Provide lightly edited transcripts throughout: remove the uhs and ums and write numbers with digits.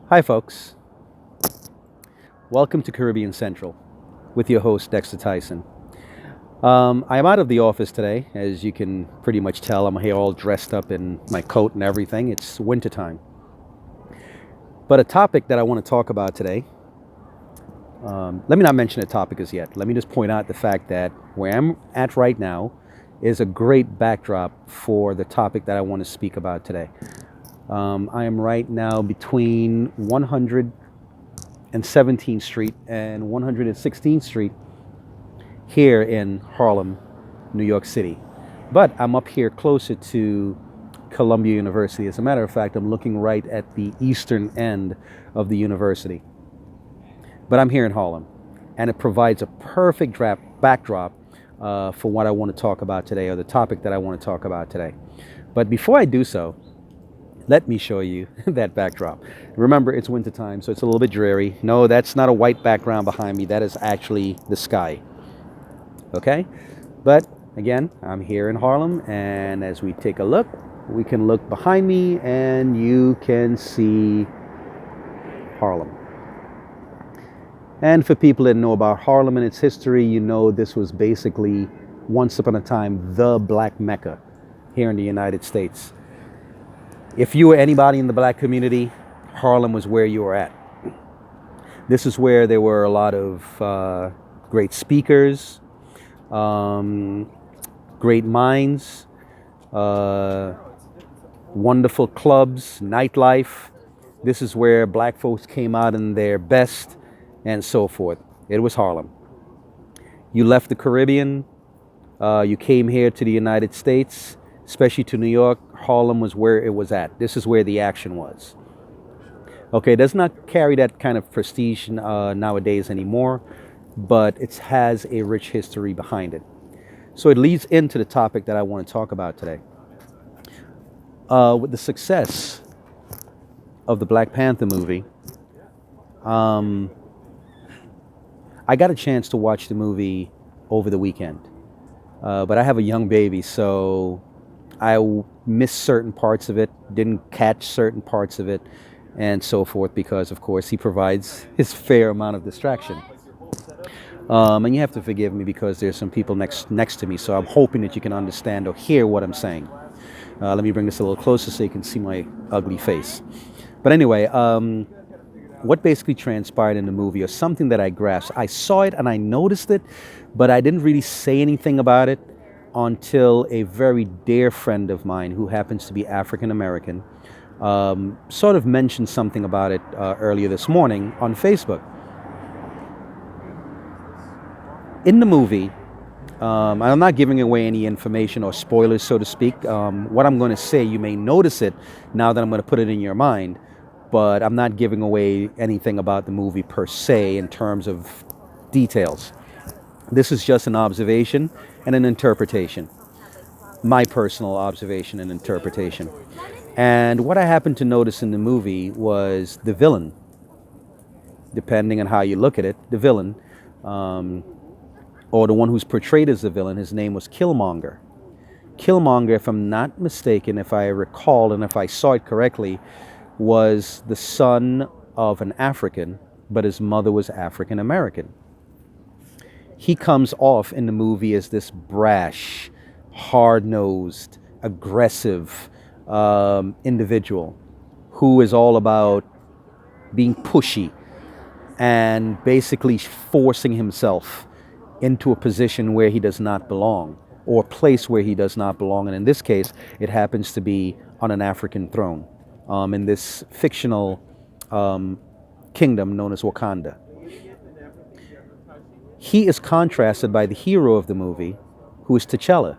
Hi, folks. Welcome to Caribbean Central with your host, Dexter Tyson. I'm out of the office today. As you can pretty much tell, I'm here all dressed up in my coat and everything. It's wintertime. But a topic that I want to talk about today, let me not mention the topic as yet. Let me just point out the fact that where I'm at right now is a great backdrop for the topic that I want to speak about today. I am right now between 117th Street and 116th Street here in Harlem, New York City. But I'm up here closer to Columbia University. As a matter of fact, I'm looking right at the eastern end of the university. But I'm here in Harlem, and it provides a perfect backdrop for what I want to talk about today, or the topic that I want to talk about today. But before I do so, let me show you that backdrop. Remember, it's wintertime, so it's a little bit dreary. No, that's not a white background behind me. That is actually the sky. Okay? But again, I'm here in Harlem, and as we take a look, we can look behind me and you can see Harlem. And for people that know about Harlem and its history, you know this was basically, once upon a time, the Black Mecca here in the United States. If you were anybody in the black community, Harlem was where you were at. This is where there were a lot of great speakers, great minds, wonderful clubs, nightlife. This is where black folks came out in their best and so forth. It was Harlem. You left the Caribbean, you came here to the United States, especially to New York. Harlem was where it was at. This is where the action was. Okay, it does not carry that kind of prestige nowadays anymore, but it has a rich history behind it. So it leads into the topic that I want to talk about today. With the success of the Black Panther movie, I got a chance to watch the movie over the weekend. But I have a young baby, so I missed certain parts of it, didn't catch certain parts of it, and so forth, because, of course, he provides his fair amount of distraction. And you have to forgive me because there's some people next to me, so I'm hoping that you can understand or hear what I'm saying. Let me bring this a little closer so you can see my ugly face. But anyway, what basically transpired in the movie, or something that I grasped, I saw it and I noticed it, but I didn't really say anything about it until a very dear friend of mine who happens to be African American sort of mentioned something about it earlier this morning on Facebook. In the movie, I'm not giving away any information or spoilers, so to speak. What I'm going to say, you may notice it now that I'm going to put it in your mind, but I'm not giving away anything about the movie per se in terms of details. This is just an observation and an interpretation. My personal observation and interpretation. And what I happened to notice in the movie was the villain. Depending on how you look at it, the villain, or the one who's portrayed as the villain, his name was Killmonger. Killmonger, if I'm not mistaken, if I recall and if I saw it correctly, was the son of an African, but his mother was African American. He comes off in the movie as this brash, hard-nosed, aggressive individual who is all about being pushy and basically forcing himself into a position where he does not belong, or a place where he does not belong. And in this case, it happens to be on an African throne in this fictional kingdom known as Wakanda. He is contrasted by the hero of the movie, who is T'Challa.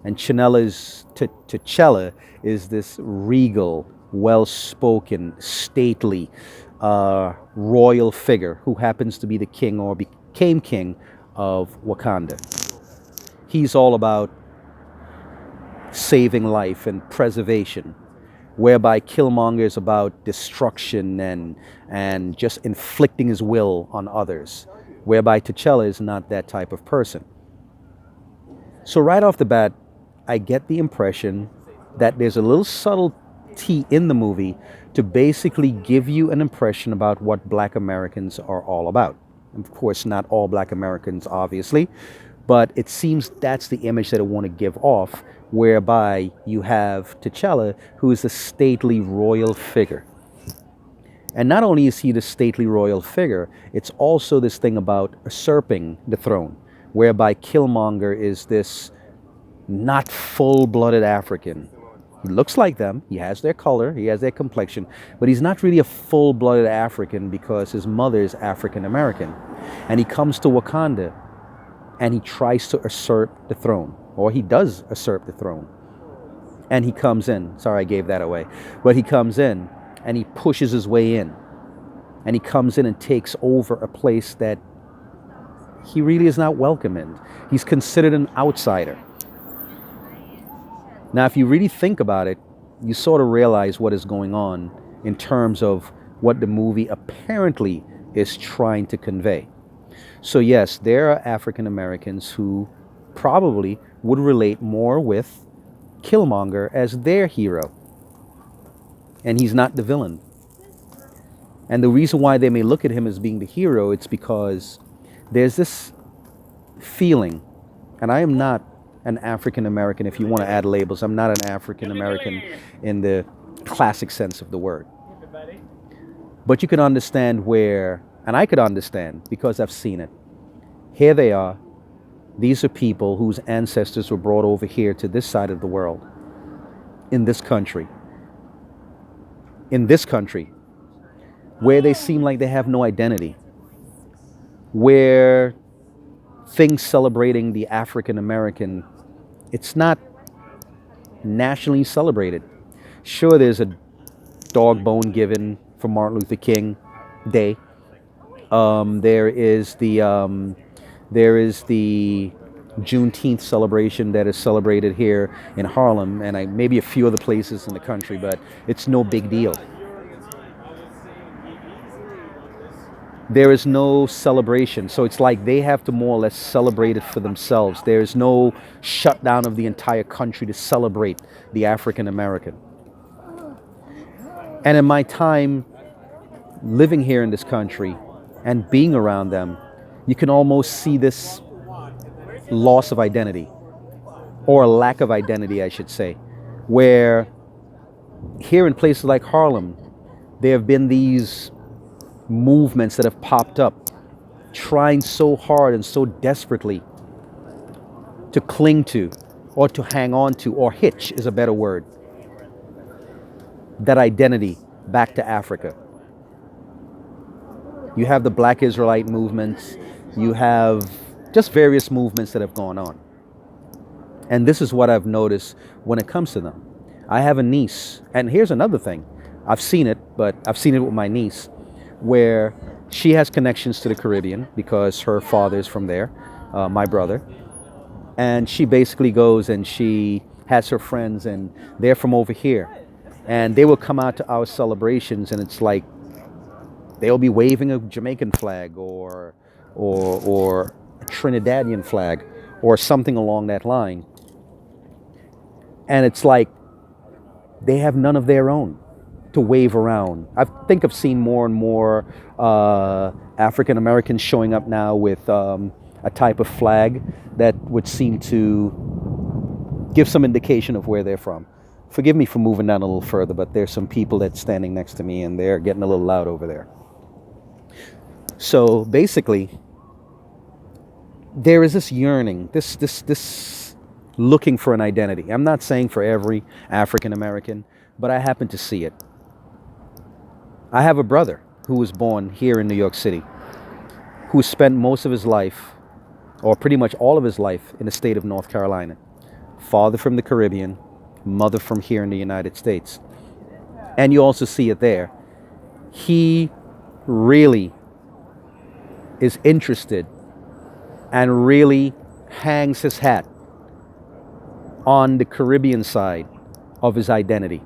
And T'Challa is this regal, well-spoken, stately, royal figure who happens to be the king, or became king, of Wakanda. He's all about saving life and preservation, whereby Killmonger is about destruction and just inflicting his will on others, whereby T'Challa is not that type of person. So right off the bat, I get the impression that there's a little subtlety in the movie to basically give you an impression about what Black Americans are all about. Of course, not all Black Americans, obviously, but it seems that's the image that I want to give off, whereby you have T'Challa, who is a stately royal figure. And not only is he the stately royal figure, it's also this thing about usurping the throne, whereby Killmonger is this not full-blooded African. He looks like them, he has their color, he has their complexion, but he's not really a full-blooded African because his mother is African American. And he comes to Wakanda and he tries to usurp the throne, or he does usurp the throne. And he comes in, sorry I gave that away, but he comes in and he pushes his way in. And he comes in and takes over a place that he really is not welcome in. He's considered an outsider. Now, if you really think about it, you sort of realize what is going on in terms of what the movie apparently is trying to convey. So yes, there are African Americans who probably would relate more with Killmonger as their hero. And he's not the villain. And the reason why they may look at him as being the hero, it's because there's this feeling, and I am not an African American, if you want to add labels. I'm not an African American in the classic sense of the word. But you can understand where, and I could understand because I've seen it. Here they are. These are people whose ancestors were brought over here to this side of the world, in this country. In this country, where they seem like they have no identity, where things celebrating the African American, it's not nationally celebrated. Sure, there's a dog bone given for Martin Luther King Day. There is the Juneteenth celebration that is celebrated here in Harlem, and maybe a few other places in the country, but it's no big deal. There is no celebration, so it's like they have to more or less celebrate it for themselves. There is no shutdown of the entire country to celebrate the African American. And in my time living here in this country and being around them, you can almost see this loss of identity, or a lack of identity, I should say, where here in places like Harlem, there have been these movements that have popped up, trying so hard and so desperately to cling to, or to hang on to, or hitch is a better word, that identity back to Africa. You have the Black Israelite movements, you have just various movements that have gone on. And this is what I've noticed when it comes to them. I have a niece, and here's another thing. I've seen it, but I've seen it with my niece, where she has connections to the Caribbean because her father is from there, my brother. And she basically goes and she has her friends, and they're from over here. And they will come out to our celebrations, and it's like they'll be waving a Jamaican flag or a Trinidadian flag or something along that line. And it's like they have none of their own to wave around. I think I've seen more and more African Americans showing up now with a type of flag that would seem to give some indication of where they're from. Forgive me for moving down a little further, but there's some people that's standing next to me and they're getting a little loud over there. So basically, there is this yearning, this looking for an identity. I'm not saying for every African American, but I happen to see it. I have a brother who was born here in New York City, who spent most of his life, or pretty much all of his life, in the state of North Carolina. Father from the Caribbean, mother from here in the United States. And you also see it there. He really is interested and really hangs his hat on the Caribbean side of his identity.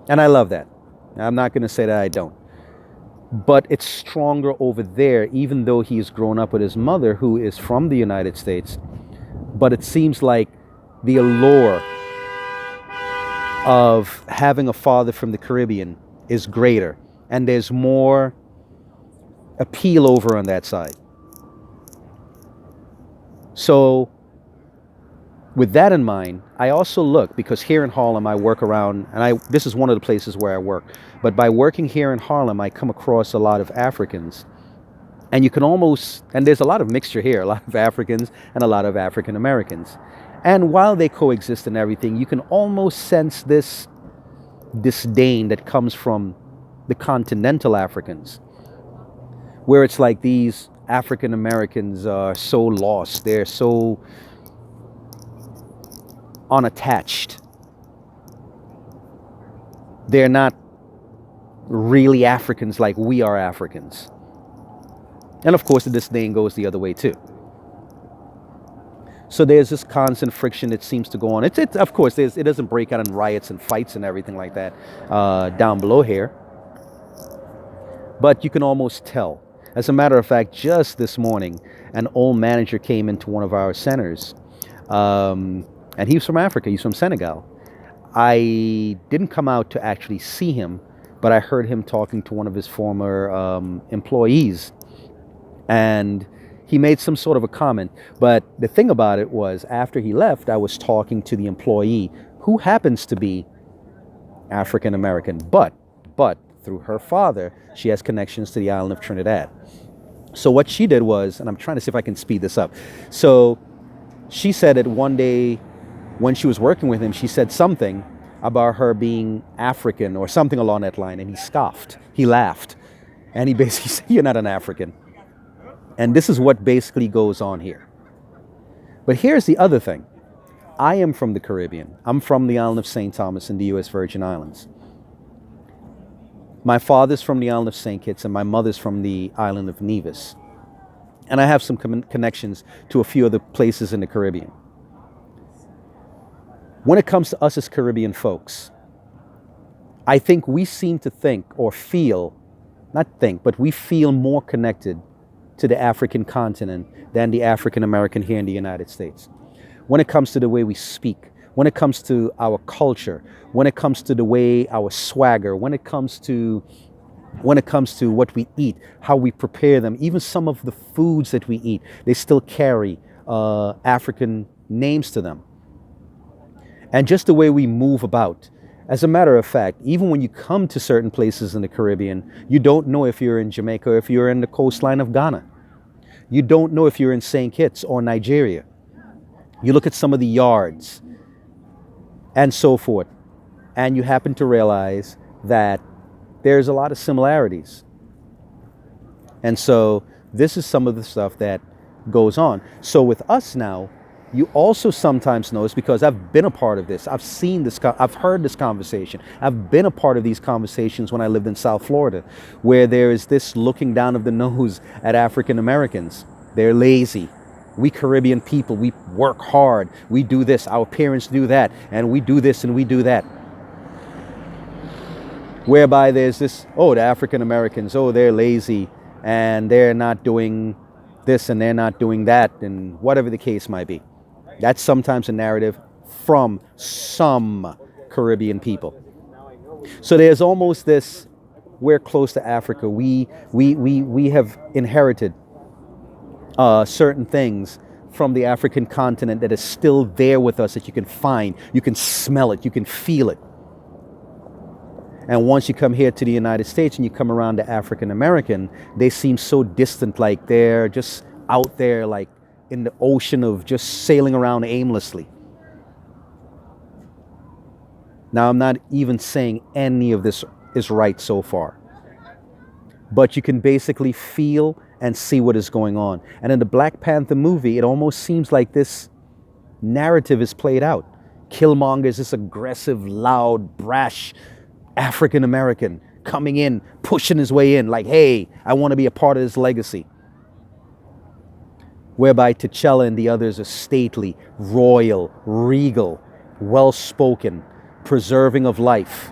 And I love that. I'm not going to say that I don't. But it's stronger over there, even though he's grown up with his mother, who is from the United States. But it seems like the allure of having a father from the Caribbean is greater, and there's more appeal over on that side. So with that in mind, I also look, because here in Harlem I work around, and this is one of the places where I work, but by working here in Harlem I come across a lot of Africans, and you can almost, and there's a lot of mixture here, a lot of Africans and a lot of African Americans, and while they coexist and everything, you can almost sense this disdain that comes from the continental Africans, where it's like these African Americans are so lost, they're so unattached, they're not really Africans like we are Africans. And of course the disdain goes the other way too. So there's this constant friction that seems to go on. It's of course it doesn't break out in riots and fights and everything like that down below here, but you can almost tell. As a matter of fact, just this morning, an old manager came into one of our centers, and he's from Africa. He's from Senegal. I didn't come out to actually see him, but I heard him talking to one of his former employees, and he made some sort of a comment. But the thing about it was, after he left, I was talking to the employee, who happens to be African American, but through her father, she has connections to the island of Trinidad. So what she did was, and I'm trying to see if I can speed this up. So she said that one day when she was working with him, she said something about her being African or something along that line, and he scoffed. He laughed, and he basically said, "You're not an African." And this is what basically goes on here. But here's the other thing. I am from the Caribbean. I'm from the island of St. Thomas in the U.S. Virgin Islands. My father's from the island of St. Kitts, and my mother's from the island of Nevis. And I have some connections to a few other places in the Caribbean. When it comes to us as Caribbean folks, I think we seem to think or feel, not think, but we feel more connected to the African continent than the African American here in the United States. When it comes to the way we speak, when it comes to our culture, when it comes to the way our swagger, when it comes to what we eat, how we prepare them, even some of the foods that we eat, they still carry African names to them. And just the way we move about. As a matter of fact, even when you come to certain places in the Caribbean, you don't know if you're in Jamaica or if you're in the coastline of Ghana. You don't know if you're in St. Kitts or Nigeria. You look at some of the yards and so forth, and you happen to realize that there's a lot of similarities. And so this is some of the stuff that goes on. So with us now, you also sometimes notice, because I've been a part of this, I've seen this, I've heard this conversation, I've been a part of these conversations when I lived in South Florida, where there is this looking down of the nose at African Americans. They're lazy. We Caribbean people, we work hard. We do this, our parents do that, and we do this and we do that. Whereby there's this, oh, the African Americans, oh, they're lazy and they're not doing this and they're not doing that, and whatever the case might be. That's sometimes a narrative from some Caribbean people. So there's almost this, we're close to Africa. We have inherited certain things from the African continent that is still there with us, that you can find, you can smell it, you can feel it. And once you come here to the United States and you come around to African American, they seem so distant, like they're just out there, like in the ocean of just sailing around aimlessly. Now, I'm not even saying any of this is right so far, but you can basically feel and see what is going on. And in the Black Panther movie, it almost seems like this narrative is played out. Killmonger is this aggressive, loud, brash African American coming in, pushing his way in, like, hey, I want to be a part of this legacy. Whereby T'Challa and the others are stately, royal, regal, well-spoken, preserving of life,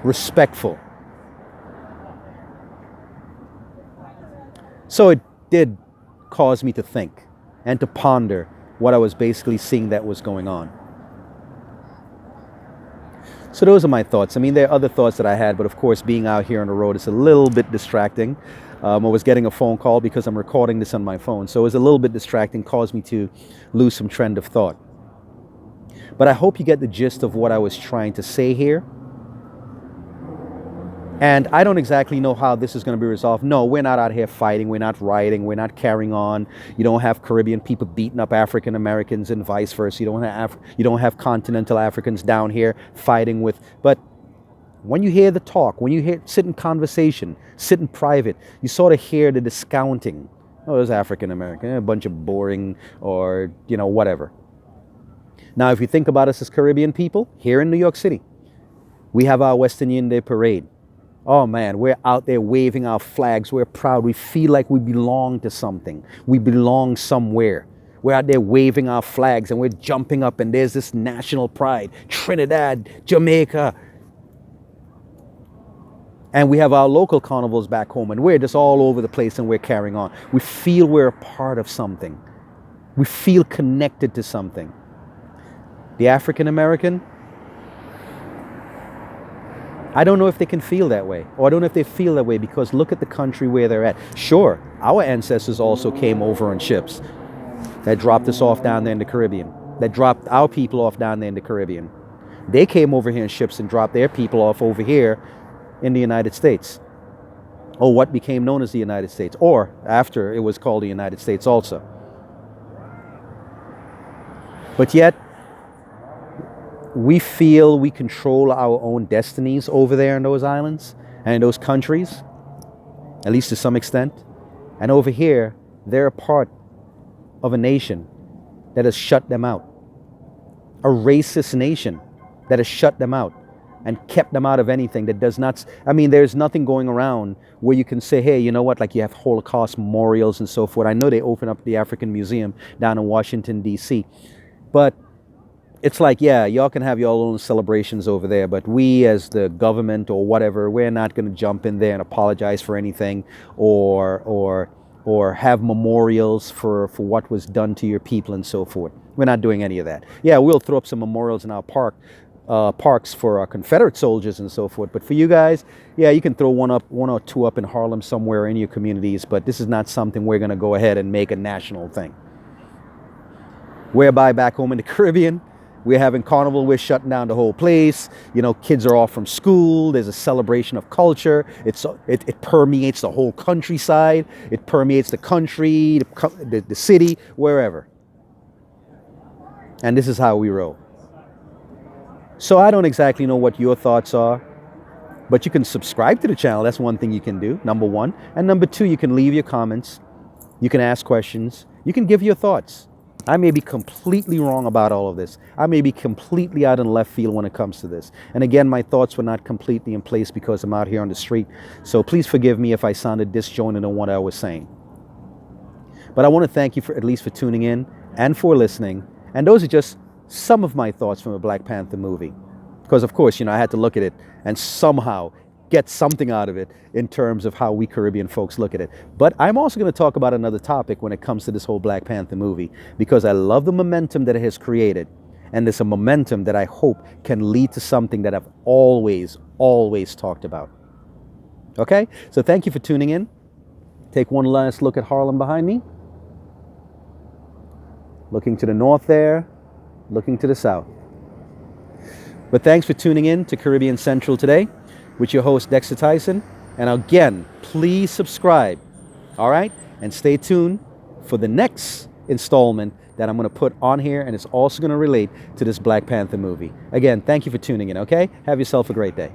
respectful. So it did cause me to think and to ponder what I was basically seeing that was going on. So those are my thoughts. I mean, there are other thoughts that I had, but of course, being out here on the road is a little bit distracting. I was getting a phone call because I'm recording this on my phone, so it was a little bit distracting, caused me to lose some trend of thought. But I hope you get the gist of what I was trying to say here. And I don't exactly know how this is going to be resolved. No, we're not out here fighting. We're not rioting. We're not carrying on. You don't have Caribbean people beating up African Americans and vice versa. You don't have continental Africans down here fighting with. But when you hear the talk, when you sit in conversation, sit in private, you sort of hear the discounting. Oh, there's African American, a bunch of boring or, whatever. Now, if you think about us as Caribbean people, here in New York City, we have our Western Union Day Parade. Oh man, we're out there waving our flags. We're proud. We feel like we belong to something. We belong somewhere. We're out there waving our flags and we're jumping up and there's this national pride. Trinidad, Jamaica. And we have our local carnivals back home and we're just all over the place and we're carrying on. We feel we're a part of something. We feel connected to something. The African American, I don't know if they can feel that way, or I don't know if they feel that way because look at the country where they're at. Sure, our ancestors also came over on ships that dropped us off down there in the Caribbean, that dropped our people off down there in the Caribbean. They came over here in ships and dropped their people off over here in the United States, or what became known as the United States, or after it was called the United States also. But yet, we feel we control our own destinies over there in those islands and in those countries, at least to some extent. And over here, they're a part of a nation that has shut them out. A racist nation that has shut them out and kept them out of anything that does not... I mean, there's nothing going around where you can say, hey, you know what, like you have Holocaust memorials and so forth. I know they opened up the African Museum down in Washington, D.C., but it's like, yeah, y'all can have your own celebrations over there, but we as the government or whatever, we're not going to jump in there and apologize for anything or have memorials for what was done to your people and so forth. We're not doing any of that. Yeah, we'll throw up some memorials in our parks for our Confederate soldiers and so forth. But for you guys, yeah, you can throw one or two up in Harlem somewhere in your communities, but this is not something we're going to go ahead and make a national thing. Whereby back home in the Caribbean, we're having carnival, we're shutting down the whole place. Kids are off from school. There's a celebration of culture. It permeates the whole countryside. It permeates the country, the city, wherever. And this is how we roll. So I don't exactly know what your thoughts are, but you can subscribe to the channel. That's one thing you can do, number one. And number two, you can leave your comments. You can ask questions. You can give your thoughts. I may be completely wrong about all of this. I may be completely out in left field when it comes to this. And again, my thoughts were not completely in place because I'm out here on the street. So please forgive me if I sounded disjointed in what I was saying. But I want to thank you at least for tuning in and for listening. And those are just some of my thoughts from a Black Panther movie. Because of course, I had to look at it and somehow get something out of it in terms of how we Caribbean folks look at it. But I'm also going to talk about another topic when it comes to this whole Black Panther movie, because I love the momentum that it has created. And there's a momentum that I hope can lead to something that I've always talked about. Okay? So thank you for tuning in. Take one last look at Harlem behind me. Looking to the north there, looking to the south. But thanks for tuning in to Caribbean Central today with your host, Dexter Tyson. And again, please subscribe, all right? And stay tuned for the next installment that I'm going to put on here, and it's also going to relate to this Black Panther movie. Again, thank you for tuning in, okay? Have yourself a great day.